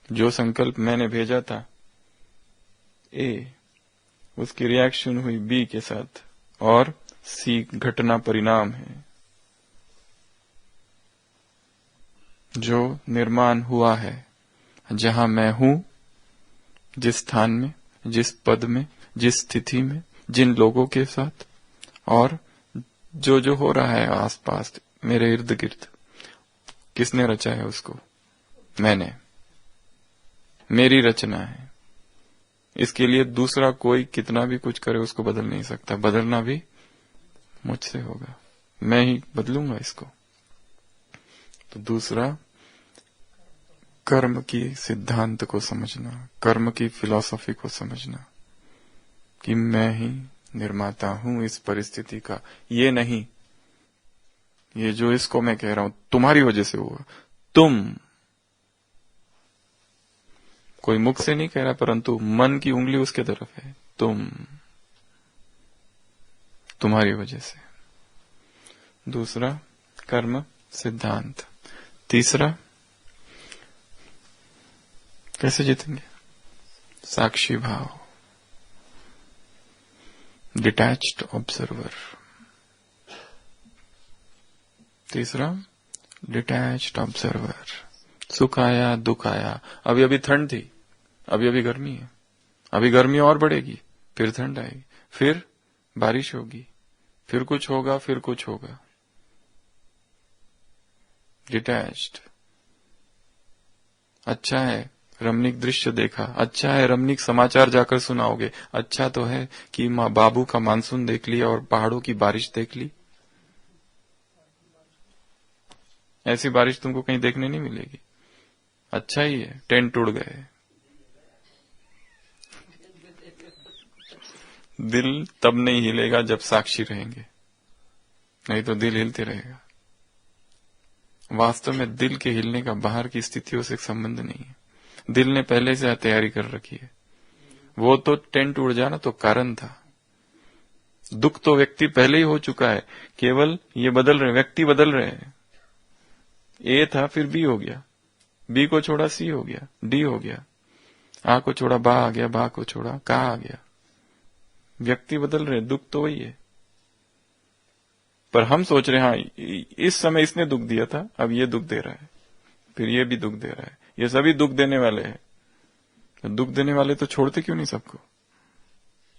Speaker 1: जो संकल्प मैंने भेजा था ए, उसकी रिएक्शन हुई बी के साथ, और सी घटना परिणाम है। जो निर्माण हुआ है, जहां मैं हूं, जिस स्थान में, जिस पद में, जिस स्थिति में, जिन लोगों के साथ, और जो जो हो रहा है आसपास मेरे इर्द गिर्द, किसने रचा है उसको? मैंने। मेरी रचना है। इसके लिए दूसरा कोई कितना भी कुछ करे उसको बदल नहीं सकता। बदलना भी मुझसे होगा, मैं ही बदलूंगा इसको। तो दूसरा, कर्म की सिद्धांत को समझना, कर्म की फिलॉसफी को समझना कि मैं ही निर्माता हूं इस परिस्थिति का। ये नहीं, ये जो इसको मैं कह रहा हूं तुम्हारी वजह से हुआ, तुम, कोई मुख से नहीं कह रहा परंतु मन की उंगली उसके तरफ है, तुम्हारी वजह से। दूसरा, कर्म सिद्धांत। तीसरा, कैसे जीतेंगे? साक्षी भाव, डिटैच्ड ऑब्जर्वर। तीसरा, डिटैच्ड ऑब्जर्वर। सुख आया, दुख आया, अभी अभी ठंड थी, अभी अभी गर्मी है, अभी गर्मी और बढ़ेगी, फिर ठंड आएगी, फिर बारिश होगी, फिर कुछ होगा, फिर कुछ होगा। डिटैच्ड। अच्छा है रमणीक दृश्य देखा, अच्छा है रमणीक समाचार जाकर सुनाओगे, अच्छा तो है कि माँ बाबू का मानसून देख लिया और पहाड़ों की बारिश देख ली। ऐसी बारिश तुमको कहीं देखने नहीं मिलेगी। अच्छा ही है टेंट उड़ गए। दिल तब नहीं हिलेगा जब साक्षी रहेंगे, नहीं तो दिल हिलते रहेगा। वास्तव में दिल के हिलने का बाहर की स्थितियों से संबंध नहीं है। दिल ने पहले से तैयारी कर रखी है। वो तो टेंट उड़ जाना तो कारण था। दुख तो व्यक्ति पहले ही हो चुका है, केवल ये बदल रहे, व्यक्ति बदल रहे हैं। ए था फिर बी हो गया, बी को छोड़ा सी हो गया, डी हो गया, आ को छोड़ा बा आ गया, बा को छोड़ा का आ गया। व्यक्ति बदल रहे, दुख तो वही है। पर हम सोच रहे हैं हाँ इस समय इसने दुख दिया था, अब ये दुख दे रहा है, फिर ये भी दुख दे रहा है, ये सभी दुख देने वाले हैं। तो दुख देने वाले तो छोड़ते क्यों नहीं सबको?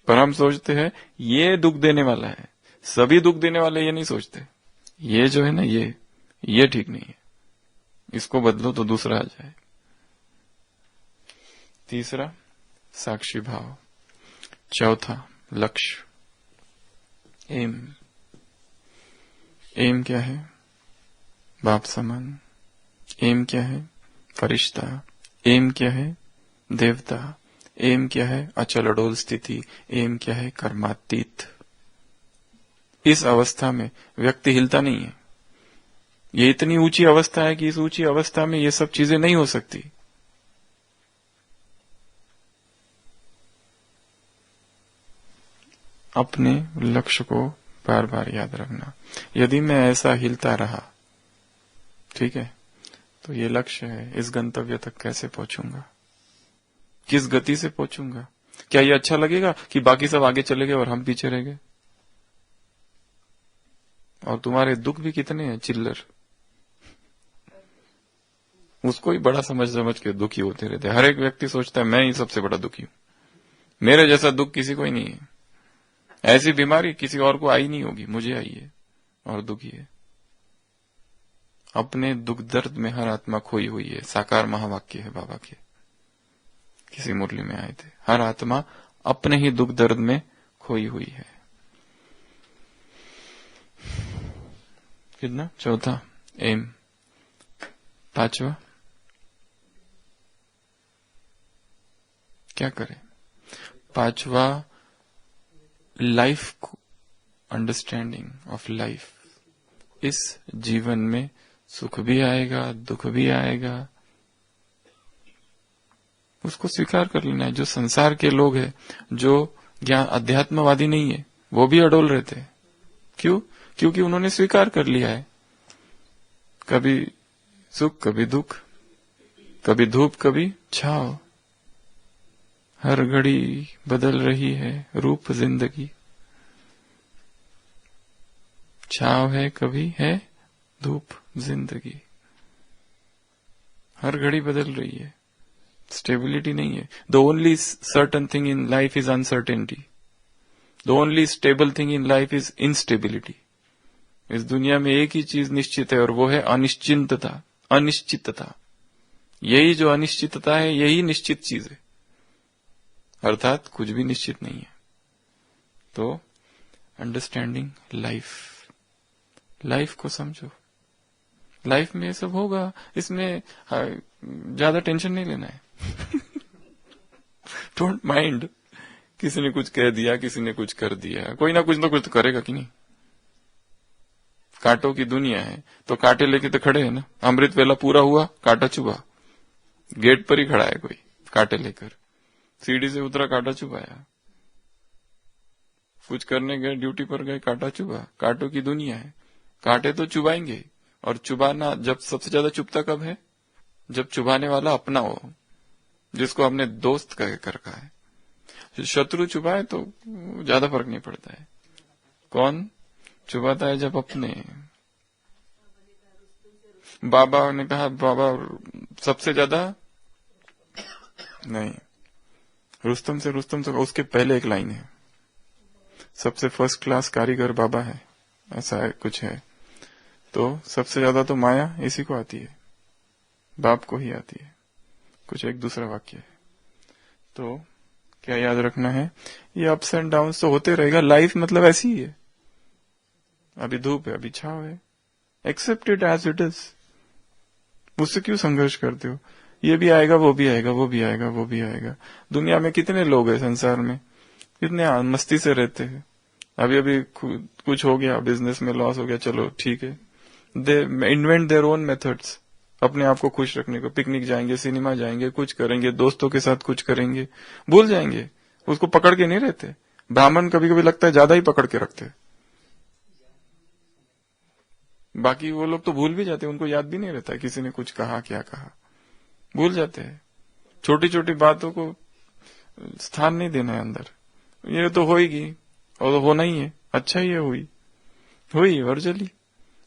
Speaker 1: पर हम सोचते हैं ये दुख देने वाला है, सभी दुख देने वाले ये नहीं सोचते। ये जो है ना ये ठीक नहीं है, इसको बदलो तो दूसरा आ जाए। तीसरा साक्षी भाव। चौथा लक्ष्य, एम क्या है? बाप समान। एम क्या है? फरिश्ता। एम क्या है? देवता। एम क्या है? अचल अडोल स्थिति। एम क्या है? कर्मातीत। इस अवस्था में व्यक्ति हिलता नहीं है। ये इतनी ऊंची अवस्था है कि इस ऊंची अवस्था में ये सब चीजें नहीं हो सकती। अपने लक्ष्य को बार बार याद रखना। यदि मैं ऐसा हिलता रहा, ठीक है, तो ये लक्ष्य है, इस गंतव्य तक कैसे पहुंचूंगा, किस गति से पहुंचूंगा? क्या ये अच्छा लगेगा कि बाकी सब आगे चले गए और हम पीछे रह गए? और तुम्हारे दुख भी कितने हैं, चिल्लर। उसको ही बड़ा समझ समझ के दुखी होते रहते। हर एक व्यक्ति सोचता है मैं ही सबसे बड़ा दुखी हूं, मेरे जैसा दुख किसी को ही नहीं है। ऐसी बीमारी किसी और को आई नहीं होगी, मुझे आई है और दुखी है। अपने दुख दर्द में हर आत्मा खोई हुई है। साकार महावाक्य है बाबा के, किसी मुरली में आए थे। हर आत्मा अपने ही दुख दर्द में खोई हुई है। कितना? चौथा एम। पांचवा क्या करें? पांचवा लाइफ को, अंडरस्टैंडिंग ऑफ लाइफ। इस जीवन में सुख भी आएगा, दुख भी आएगा, उसको स्वीकार कर लेना है। जो संसार के लोग हैं, जो ज्ञान अध्यात्मवादी नहीं है, वो भी अडोल रहते हैं। क्यों? क्योंकि उन्होंने स्वीकार कर लिया है, कभी सुख कभी दुख, कभी धूप कभी छाव, हर घड़ी बदल रही है रूप जिंदगी। छाव है कभी है धूप जिंदगी, हर घड़ी बदल रही है, स्टेबिलिटी नहीं है। The only certain thing in life is uncertainty, the only stable thing in life is instability. इस दुनिया में एक ही चीज निश्चित है और वो है अनिश्चितता। अनिश्चितता, यही जो अनिश्चितता है, यही निश्चित चीज है, अर्थात कुछ भी निश्चित नहीं है। तो अंडरस्टैंडिंग लाइफ, लाइफ को समझो। लाइफ में ये सब होगा, इसमें ज्यादा टेंशन नहीं लेना है। डोंट माइंड, किसी ने कुछ कह दिया, किसी ने कुछ कर दिया, कोई ना कुछ तो करेगा कि नहीं। कांटों की दुनिया है तो कांटे लेके तो खड़े है ना। अमृत वेला पूरा हुआ, कांटा चुभा, गेट पर ही खड़ा है कोई कांटे लेकर, सीढ़ी से उतरा, कांटा चुभाया, कुछ करने गए, ड्यूटी पर गए, कांटा चुभा। कांटों की दुनिया है, कांटे तो चुभाएंगे। और चुभाना जब सबसे ज्यादा चुभता कब है? जब चुभाने वाला अपना हो, जिसको हमने दोस्त कह कर रखा है। शत्रु चुभाए तो ज्यादा फर्क नहीं पड़ता है। कौन चुभाता है? जब अपने। बाबा ने कहा, बाबा सबसे ज्यादा नहीं, रुस्तम से उसके पहले एक लाइन है, सबसे फर्स्ट क्लास कारीगर बाबा है, ऐसा है, कुछ है। तो सबसे ज्यादा तो माया इसी को आती है, बाप को ही आती है। कुछ एक दूसरा वाक्य है। तो क्या याद रखना है? ये अप्स एंड डाउन तो होते रहेगा। लाइफ मतलब ऐसी ही है, अभी धूप है, अभी छाव है। Accept it as it is. उससे क्यों संघर्ष करते हो? ये भी आएगा, वो भी आएगा, वो भी आएगा, वो भी आएगा। दुनिया में कितने लोग हैं संसार में, कितने मस्ती से रहते हैं। अभी कुछ हो गया, बिजनेस में लॉस हो गया, चलो ठीक है, दे इन्वेंट देयर ओन मेथड्स अपने आप को खुश रखने को। पिकनिक जाएंगे, सिनेमा जाएंगे, कुछ करेंगे, दोस्तों के साथ कुछ करेंगे, भूल जाएंगे, उसको पकड़ के नहीं रहते। ब्राह्मण कभी कभी लगता है ज्यादा ही पकड़ के रखते, बाकी वो लोग तो भूल भी जाते हैं, उनको याद भी नहीं रहता है किसी ने कुछ कहा, क्या कहा, भूल जाते हैं। छोटी छोटी बातों को स्थान नहीं देना है अंदर। ये तो होएगी और तो होना ही है, अच्छा ही है हुई, हुई और चली।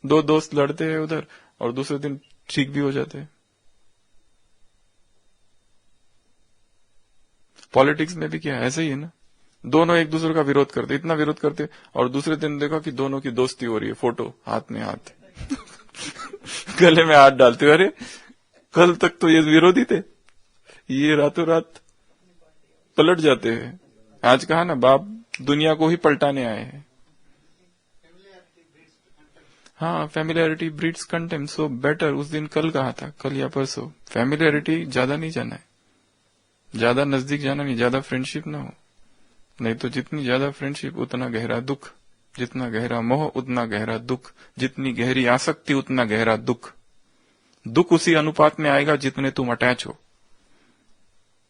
Speaker 1: दो दोस्त लड़ते हैं उधर और दूसरे दिन ठीक भी हो जाते हैं। पॉलिटिक्स में भी क्या है, ऐसे ही है ना। दोनों एक दूसरे का विरोध करते, इतना विरोध करते, और दूसरे दिन देखा कि दोनों की दोस्ती हो रही है, फोटो हाथ में हाथ गले में हाथ डालते। अरे कल तक तो ये विरोधी थे, ये रातों रात पलट जाते हैं। आज कहा ना, बाप दुनिया को ही पलटाने आए हैं। हाँ, familiarity breeds contempt, so better. उस दिन कल कहा था, कल या परसों, फैमिलियरिटी ज्यादा नहीं जाना है, ज्यादा नजदीक जाना नहीं, ज्यादा फ्रेंडशिप ना हो। नहीं तो जितनी ज्यादा फ्रेंडशिप उतना गहरा दुख, जितना गहरा मोह उतना गहरा दुख, जितनी गहरी आसक्ति उतना गहरा दुख। दुख उसी अनुपात में आएगा जितने तुम अटैच हो,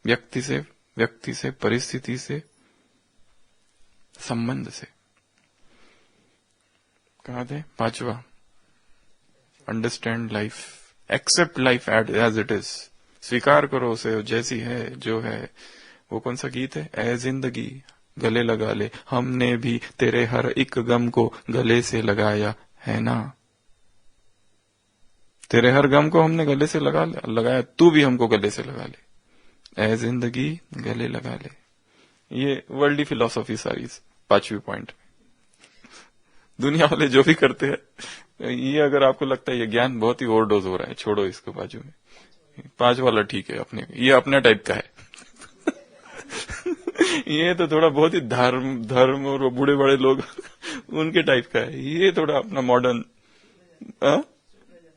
Speaker 1: व्यक्ति से, परिस्थिति से, संबंध से। कहा थे पांचवा, understand life, accept life as it is. स्वीकार करो उसे जैसी है, जो है। वो कौन सा गीत है, ए जिंदगी गले लगा ले, हमने भी तेरे हर एक गम को गले से लगाया है ना। तेरे हर गम को हमने गले से लगाया, तू भी हमको गले से लगा ले, ए जिंदगी गले लगा ले। ये वर्ल्डी फिलॉसफी सारी 5वीं पॉइंट में। दुनिया वाले जो भी करते हैं, ये अगर आपको लगता है ये ज्ञान बहुत ही ओवरडोज हो रहा है, छोड़ो इसको बाजू में। 5 वाला ठीक है, ये अपने टाइप का है। ये तो थोड़ा बहुत ही धर्म और बूढ़े बड़े लोग उनके टाइप का है। ये थोड़ा अपना मॉडर्न,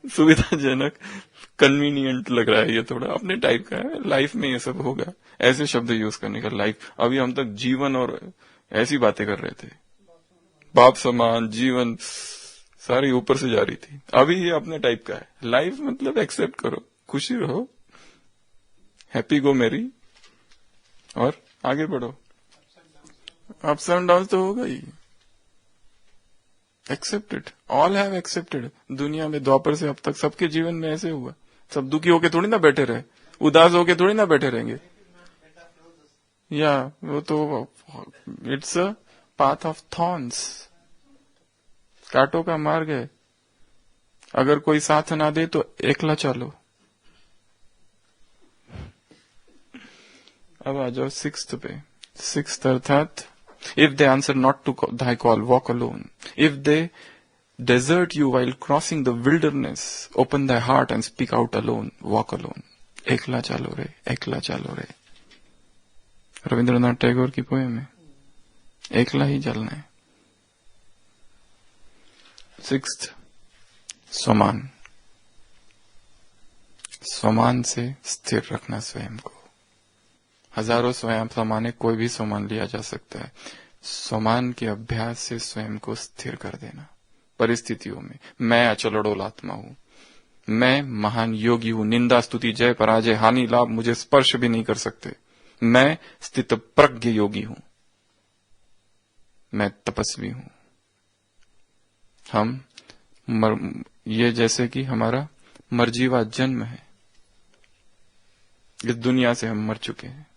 Speaker 1: सुविधाजनक, कन्वीनियंट लग रहा है। ये थोड़ा अपने टाइप का है। लाइफ में ये सब होगा, ऐसे शब्द यूज करने का। लाइफ, अभी हम तक जीवन और ऐसी बातें कर रहे थे, बाप समान जीवन सारी ऊपर से जा रही थी। अभी ये अपने टाइप का है। लाइफ मतलब एक्सेप्ट करो, खुशी रहो, हैप्पी गो मेरी, और आगे बढ़ो। अप्स एंड डाउन तो होगा ही। Accept it, all have accepted. दुनिया में द्वापर से अब तक सबके जीवन में ऐसे हुआ। सब दुखी होके थोड़ी ना बैठे रहे, उदास होके थोड़ी ना बैठे रहेंगे। या वो तो it's a path of thorns, कांटों का मार्ग है। अगर कोई साथ ना दे तो एकला चलो। अब आ जाओ 6th पे। 6th अर्थात, if they answer not to thy call, walk alone. If they desert you while crossing the wilderness, open thy heart and speak out alone, walk alone. एकला चालो रे, एकला चालो रे। रविंद्रनाथ टैगोर की पोएम है, एकला ही चलना है। 6th, स्वमान। स्वमान से स्थिर रखना स्वयं को। हजारों स्वयं समाने, कोई भी स्वमान लिया जा सकता है। स्वमान के अभ्यास से स्वयं को स्थिर कर देना परिस्थितियों में। मैं अचल अडोल आत्मा हूं, मैं महान योगी हूं, निंदा स्तुति जय पराजय हानि लाभ मुझे स्पर्श भी नहीं कर सकते। मैं स्थित प्रज्ञ योगी हूं, मैं तपस्वी हूं। ये जैसे कि हमारा मरजीवा जन्म है, इस दुनिया से हम मर चुके हैं।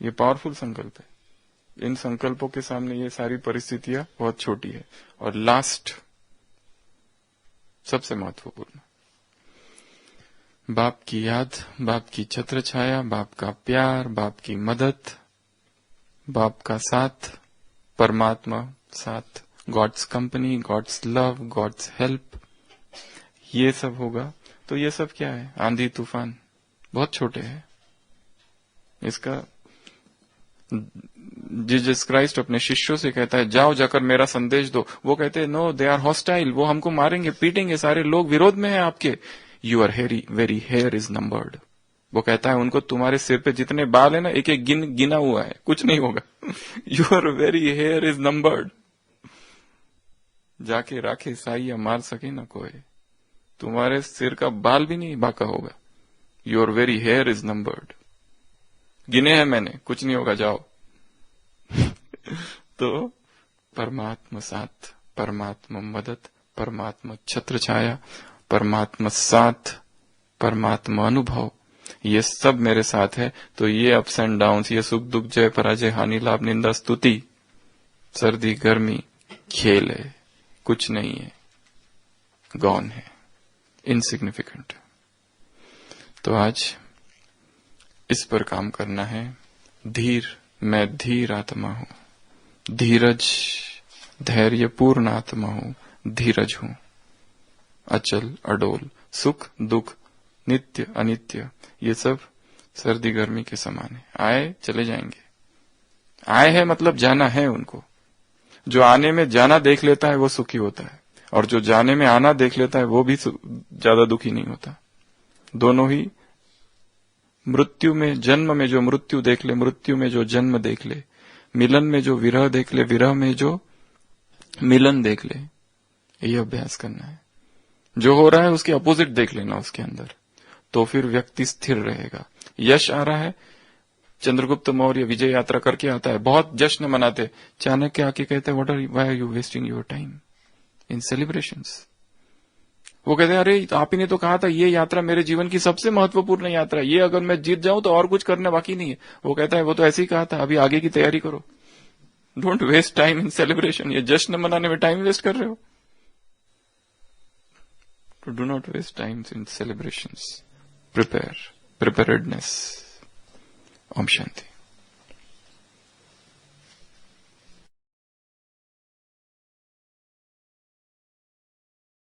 Speaker 1: ये पावरफुल संकल्प है। इन संकल्पों के सामने ये सारी परिस्थितियां बहुत छोटी है। और लास्ट, सबसे महत्वपूर्ण, बाप की याद, बाप की छत्र छाया, बाप का प्यार, बाप की मदद, बाप का साथ, परमात्मा साथ, God's company, God's love, God's help, ये सब होगा। तो ये सब क्या है, आंधी तूफान बहुत छोटे हैं। इसका जीसस क्राइस्ट अपने शिष्यों से कहता है, जाओ जाकर मेरा संदेश दो। वो कहते हैं, नो दे आर हॉस्टाइल, वो हमको मारेंगे पीटेंगे, सारे लोग विरोध में हैं आपके। You're very here is numbered. वो कहता है उनको, तुम्हारे सिर पे जितने बाल है ना, एक एक गिना हुआ है, कुछ नहीं होगा। You're very here is numbered. जाके राखे साइया मार सके ना कोई, तुम्हारे सिर का बाल भी नहीं बाका होगा। Your very here is numbered. गिने हैं मैंने, कुछ नहीं होगा, जाओ। तो परमात्मा साथ, परमात्मा मदद, परमात्मा छत्र छाया, परमात्मा साथ, परमात्मा अनुभव, ये सब मेरे साथ है। तो ये अप्स एंड डाउन्स, ये सुख दुख जय पराजय हानि लाभ निंदा स्तुति, सर्दी गर्मी, खेल है। कुछ नहीं है, गॉन है, इनसिग्निफिकेंट। तो आज इस पर काम करना है। मैं धीर आत्मा हूं, धीरज, धैर्यपूर्ण आत्मा हूं, धीरज हूं, अचल अडोल, सुख दुख, नित्य अनित्य, ये सब सर्दी गर्मी के समान है, आए चले जाएंगे। आए है मतलब जाना है उनको। जो आने में जाना देख लेता है वो सुखी होता है, और जो जाने में आना देख लेता है वो भी ज्यादा दुखी नहीं होता। दोनों ही, मृत्यु में, जन्म में जो मृत्यु देख ले, मृत्यु में जो जन्म देख ले, मिलन में जो विरह देख ले, विरह में जो मिलन देख ले, ये अभ्यास करना है। जो हो रहा है उसके अपोजिट देख लेना उसके अंदर, तो फिर व्यक्ति स्थिर रहेगा। यश आ रहा है, चंद्रगुप्त मौर्य विजय यात्रा करके आता है, बहुत जश्न मनाते, चाणक्य आके कहते हैं, why are you wasting your time in celebrations. वो कहते हैं, अरे आप ही ने तो कहा था ये यात्रा मेरे जीवन की सबसे महत्वपूर्ण यात्रा, ये अगर मैं जीत जाऊं तो और कुछ करना बाकी नहीं है। वो कहता है, वो तो ऐसे ही कहा था, अभी आगे की तैयारी करो, don't waste time in celebration. ये जश्न मनाने में टाइम वेस्ट कर रहे हो। Do not waste time in celebrations, preparedness. ओम शांति।